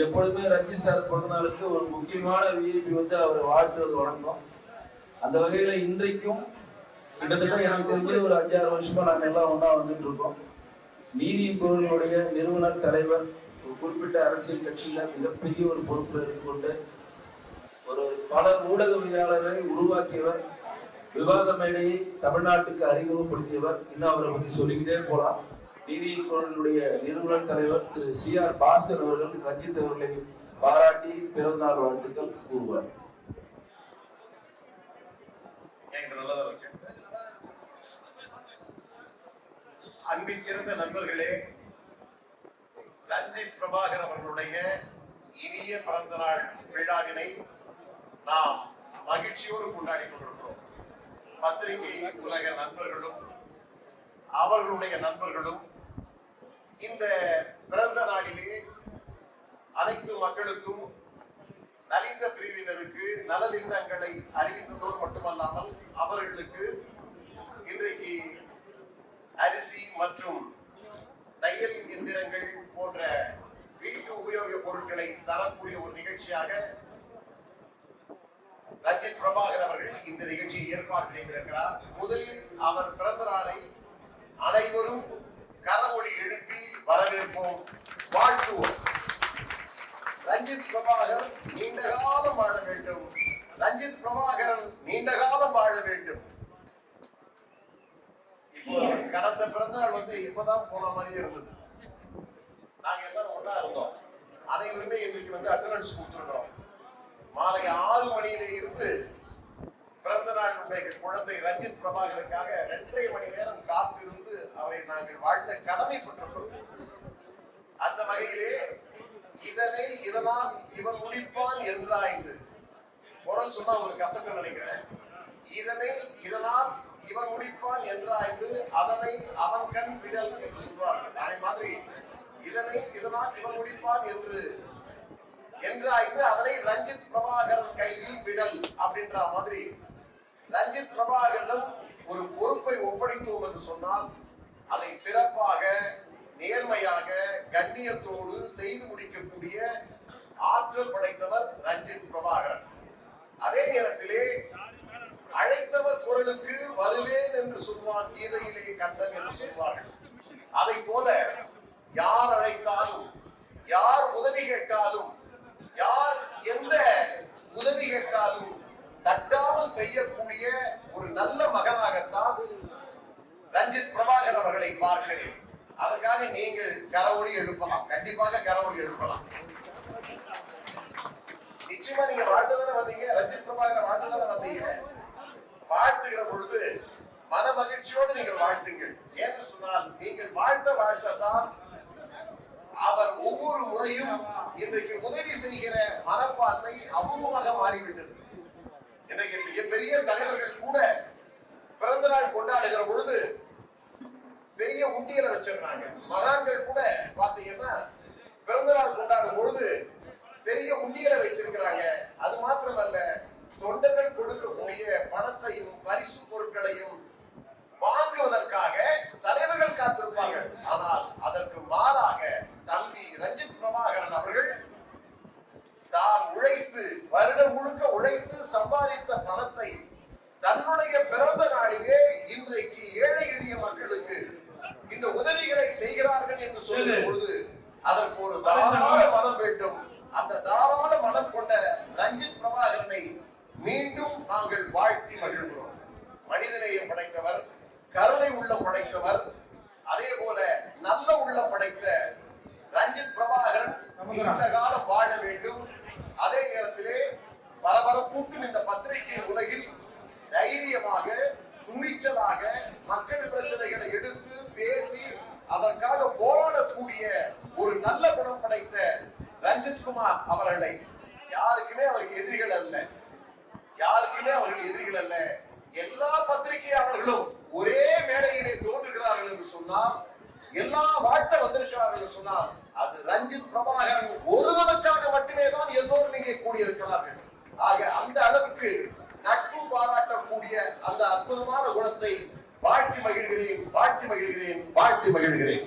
எப்பொழுதுமே ரஞ்சித் சார் பிறந்த நாளுக்கு ஒரு முக்கியமான விஐபி வந்து அவரை வாழ்த்துறது வணக்கம். அந்த வகையில இன்றைக்கும் கிட்டத்தட்ட எனக்கு தெரிஞ்ச ஒரு 5-6 வருஷமா நாங்க எல்லாம் ஒன்னா வந்துட்டு இருக்கோம். நீதியின் குரலுடைய நிறுவனர் தலைவர், ஒரு குறிப்பிட்ட அரசியல் கட்சியில மிகப்பெரிய ஒரு பொறுப்புல இருந்து கொண்டு ஒரு பல ஊடகவியலாளரை உருவாக்கியவர், விவாத மேடையை தமிழ்நாட்டுக்கு அறிமுகப்படுத்தியவர். இன்னும் அவரை பத்தி சொல்லிக்கிட்டே போலாம். நீதியின் குரலுடைய நிறுவனர் தலைவர் திரு CR பாஸ்கர் அவர்கள் ரஞ்சித் அவர்களை பாராட்டி பிறந்தநாள் வாழ்த்துக்கள் கூறுவார். அன்பின் சிறந்த நண்பர்களே, ரஞ்சித் பிரபாகர் அவர்களுடைய இனிய பிறந்த நாள் விழாவினை நாம் மகிழ்ச்சியோடு கொண்டாடி கொண்டிருக்கிறோம். பத்திரிகை உலக நண்பர்களும் அவர்களுடைய நண்பர்களும் இந்த பிறந்த நாளிலே அனைத்து மக்களுக்கும் நலிந்த பிரிவினருக்கு நலத்திட்டங்களை அறிவித்ததோடு மட்டுமல்லாமல் அவர்களுக்கு இன்றைக்கு அரிசி மற்றும் தையல் எந்திரங்கள் போன்ற வீட்டு உபயோக பொருட்களை தரக்கூடிய ஒரு நிகழ்ச்சியாக ரஞ்சித் பிரபாகர் அவர்கள் இந்த நிகழ்ச்சியை ஏற்பாடு செய்திருக்கிறார். முதலில் அவர் பிறந்த நாளை அனைவரும் கரவொலி எழுப்பி வரவேற்போம், வாழ்த்துவோம். ரஞ்சித் பிரபாகர் நீண்ட காலம் வாழ வேண்டும். ரஞ்சித் பிரபாகரன் நீண்ட காலம் வாழ வேண்டும். இப்போ கடந்த பிறந்த நாள் வந்து இப்பதான் போன மாதிரி இருந்தது. நாங்க எல்லாரும் ஒண்ணா இருந்தோம். அனைவருமே இன்னைக்கு வந்து அட்டெண்டன்ஸ் கொடுத்துருக்கிறோம். மாலை 6 மணியில இருந்து பிறந்த நாளுடைய குழந்தை ரஞ்சித் பிரபாகருக்காக 2.5 மணி நேரம் காத்திருந்து அவரை நாங்கள் வாழ்த்த கடமைப்பட்டிருக்கிறோம். அந்த வகையிலே இதனை இதனால் இவன் முடிப்பான் என்றாய்ந்து குரல் சொன்னா உங்களுக்கு கசக்க நினைக்கிறேன். இதனை இதனால் இவன் முடிப்பான் என்றாய்ந்து அதனை அவன் கண் விடல் என்று சொல்வார்கள். அதே மாதிரி இதனை இதனால் இவன் முடிப்பான் என்றாய்ந்து அதனை ரஞ்சித் பிரபாகரன் கையில் விடல் அப்படின்ற மாதிரி ரஞ்சித் பிரபாகரன் ஒரு பொறுப்பை ஒப்படைத்தோம் என்று சொன்னால் அதை சிறப்பாக, நேர்மையாக, கண்ணியத்தோடு செய்து முடிக்கக்கூடிய ஆற்றல் படைத்தவர் ரஞ்சித் பிரபாகரன். அதே நேரத்திலே அழைத்தவர் குரலுக்கு வருவேன் என்று சொல்வான் கீதையிலே கண்ணன் என்று சொல்வார்கள். அதை போல யார் அழைத்தாலும், யார் உதவி கேட்டாலும், யார் எந்த உதவி கேட்டாலும் தட்டாமல் செய்யக்கூடிய ஒரு நல்ல மகனாகத்தான் ரஞ்சித் பிரபாகர் அவர்களை பார்க்கிறேன். அதற்காக நீங்கள் கரவொலி எழுப்பலாம், கண்டிப்பாக கரவொலி எழுப்பலாம். நிச்சயமா நீங்க வாழ்த்துதானே வந்தீங்க, ரஞ்சித் பிரபாகரை வாழ்த்துதானே வந்தீங்க. வாழ்த்துகிற பொழுது மன மகிழ்ச்சியோடு நீங்கள் வாழ்த்துங்கள். ஏன்னு சொன்னால் நீங்கள் வாழ்த்தான் அவர் ஒவ்வொரு முறையும் இன்றைக்கு உதவி செய்கிற மனப்பான்மை அபூர்வமாக மாறிவிட்டது. இன்றைக்கு மிகப்பெரிய தலைவர்கள் கூட பிறந்த நாள் கொண்டாடுகிற பொழுது பெரிய உண்டியலை வச்சிருந்தாங்க. மகான்கள் கூட பாத்தீங்கன்னா பிறந்த நாள் கொண்டாடும் பொழுது பெரிய உண்டியலை வச்சிருக்கிறாங்க. அது மாத்திரமல்ல, தொண்டர்கள் கொடுக்கக்கூடிய பணத்தையும் பரிசு பொருட்களையும் வாங்குவதற்காக தலைவர்கள் காத்திருப்பார்கள். ஆனால் அதற்கு மாறாக தம்பி ரஞ்சித் பிரபாகரன் அவர்கள் தான் உழைத்து, வருடம் முழுக்க உழைத்து சம்பாதித்த பணத்தை தன்னுடைய பிறந்த நாளிலே இன்றைக்கு ஏழை எளிய மக்களுக்கு இந்த உதவிகளை செய்கிறார்கள் என்று சொல்லும் பொழுது அதற்கு ஒரு தாராள மனம் வேண்டும். அந்த தாராள மனம் கொண்ட ரஞ்சித் பிரபாகரனை மீண்டும் நாங்கள் வாழ்த்தி மகிழ்கிறோம். மனிதநேயம் படைத்தவர், கருணை உள்ளம் படைத்தவர், அதே போல நல்ல உள்ளம் படைத்த ரஞ்சித் பிரபாகரன் நீண்ட காலம் வாழ வேண்டும். அதே நேரத்திலே பரபரப்பூட்டும் இந்த பத்திரிகை உலகில் தைரியமாக, துணிச்சலாக மக்கள் பிரச்சனைகளை எடுத்து பேசி அதற்காக போராடக்கூடிய ஒரு நல்ல குணம் படைத்த ரஞ்சித் குமார் அவர்களை யாருக்குமே அவருக்கு எதிரிகள் அல்ல, யாருக்குமே அவர்கள் எதிரிகள் அல்ல. எல்லா பத்திரிகையாளர்களும் ஒரே மேடையிலே தோன்றுகிறார்கள் என்று சொன்னால், எல்லா வாழ்த்த வந்திருக்கிறார்கள் என்று சொன்னால் அது ரஞ்சித் பிரபாகரன் ஒருவனுக்காக மட்டுமே தான் எல்லோரும் இங்கே கூடியிருக்கிறார்கள். ஆக அந்த அளவுக்கு நட்பு பாராட்டக்கூடிய அந்த அற்புதமான குணத்தை வாழ்த்தி மகிழ்கிறேன், வாழ்த்தி மகிழ்கிறேன், வாழ்த்தி மகிழ்கிறேன்.